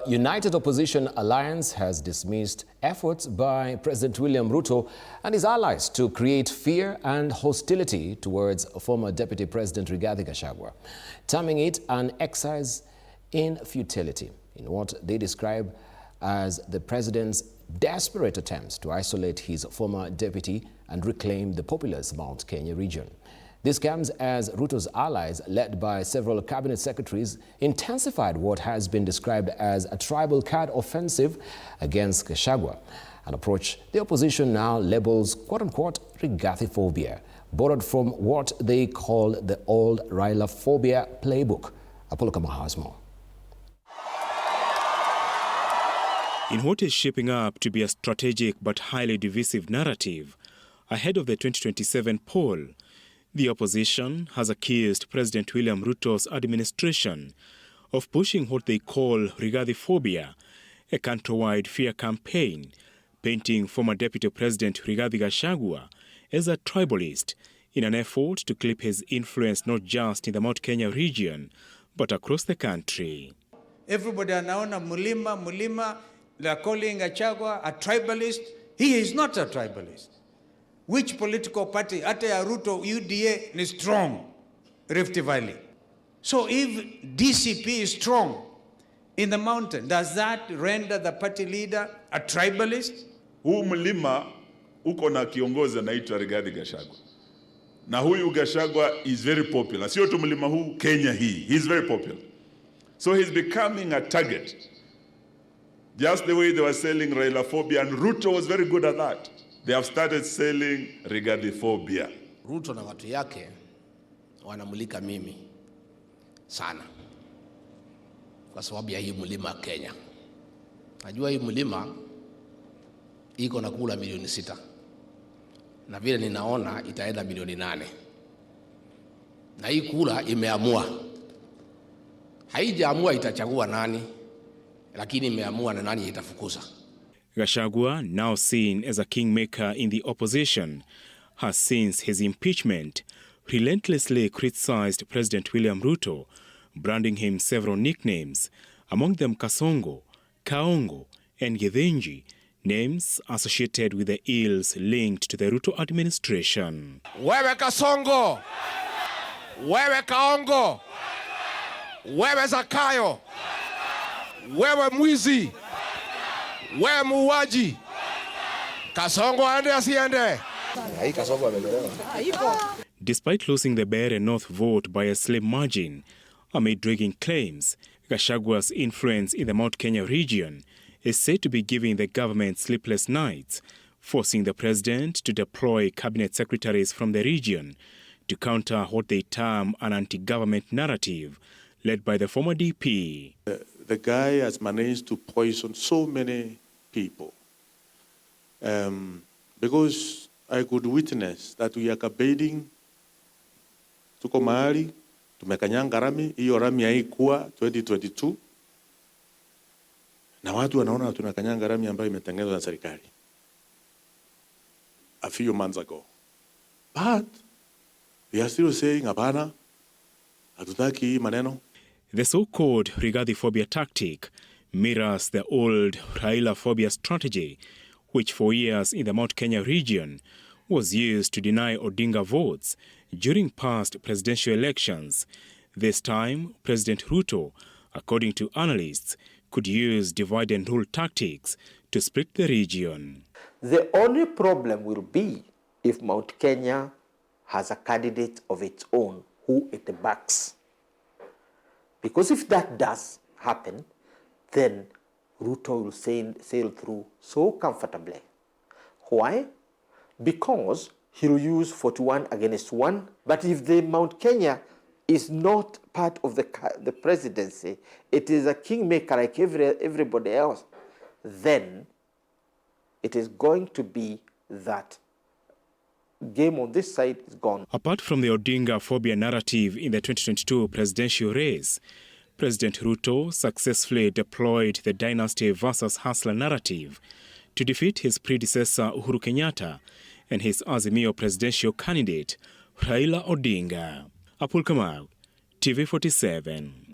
United Opposition Alliance has dismissed efforts by President William Ruto and his allies to create fear and hostility towards former Deputy President Rigathi-phobia, terming it an exercise in futility in what they describe as the president's desperate attempts to isolate his former deputy and reclaim the populous Mount Kenya region. This comes as Ruto's allies, led by several cabinet secretaries, intensified what has been described as a tribal card offensive against Gachagua, an approach the opposition now labels quote-unquote Rigathi-phobia, borrowed from what they call the old Rigathi-phobia playbook. Apollo Kamaha has more. In what is shaping up to be a strategic but highly divisive narrative ahead of the 2027 poll, the opposition has accused President William Ruto's administration of pushing what they call Rigathi-phobia, a countrywide fear campaign, painting former Deputy President Rigathi Gachagua as a tribalist in an effort to clip his influence not just in the Mount Kenya region, but across the country. Everybody anaona mulima, they're calling Gachagua a tribalist. He is not a tribalist. Which political party, ate ya Ruto, UDA, is strong, Rift Valley? So if DCP is strong in the mountain, does that render the party leader a tribalist? Huu mlima uko na kiongozi anaitwa Rigathi Gachagua. Na huyu Gachagua is very popular. Sio tu mlima huu, Kenya hii. He's very popular. So he's becoming a target. Just the way they were selling Rigathi-phobia, and Ruto was very good at that. They have started selling Rigathi-phobia. Ruto na watu yake wanamulika mimi sana kwa sababu ya hii mlima Kenya. Najua hii mlima iko na kula milioni 6. Na vile ninaona itaenda milioni 8. Na hii kula imeamua. Haijaamua itachagua nani, lakini imeamua na nani itafukuza. Gachagua, now seen as a kingmaker in the opposition, has since his impeachment relentlessly criticized President William Ruto, branding him several nicknames, among them Kasongo, Kaongo, and Githinji, names associated with the ills linked to the Ruto administration. Wewe Kasongo, wewe Kaongo, wewe Zakayo, wewe mwizi, wewe muuaji. Kasongo aende asiende? Despite losing the Bere North vote by a slim margin, amid dragging claims, Gachagua's influence in the Mount Kenya region is said to be giving the government sleepless nights, forcing the president to deploy cabinet secretaries from the region to counter what they term an anti-government narrative led by the former DP. The guy has managed to poison so many people because I could witness that we are campaigning. Tuko mahali tumekanyanga rami, hiyo rami haikuwa 2022 na watu wanaona tunakanyanga rami ambayo imetengenezwa na serikali a few months ago, but they are still saying hapana, hatutaki hii maneno. The so-called Rigathi-phobia tactic mirrors the old Rigathi-phobia strategy, which for years in the Mount Kenya region was used to deny Odinga votes during past presidential elections. This time, President Ruto, according to analysts, could use divide and rule tactics to split the region. The only problem will be if Mount Kenya has a candidate of its own who it backs. Because if that does happen, then Ruto will sail through so comfortably. Why? Because he will use 41 against 1. But if the Mount Kenya is not part of the presidency, it is a kingmaker like everybody else, then it is going to be that game on this side is gone. Apart from the Odinga-phobia narrative in the 2022 presidential race, President Ruto successfully deployed the dynasty versus hustler narrative to defeat his predecessor Uhuru Kenyatta and his Azimio presidential candidate Raila Odinga. Apul Kamau, TV 47.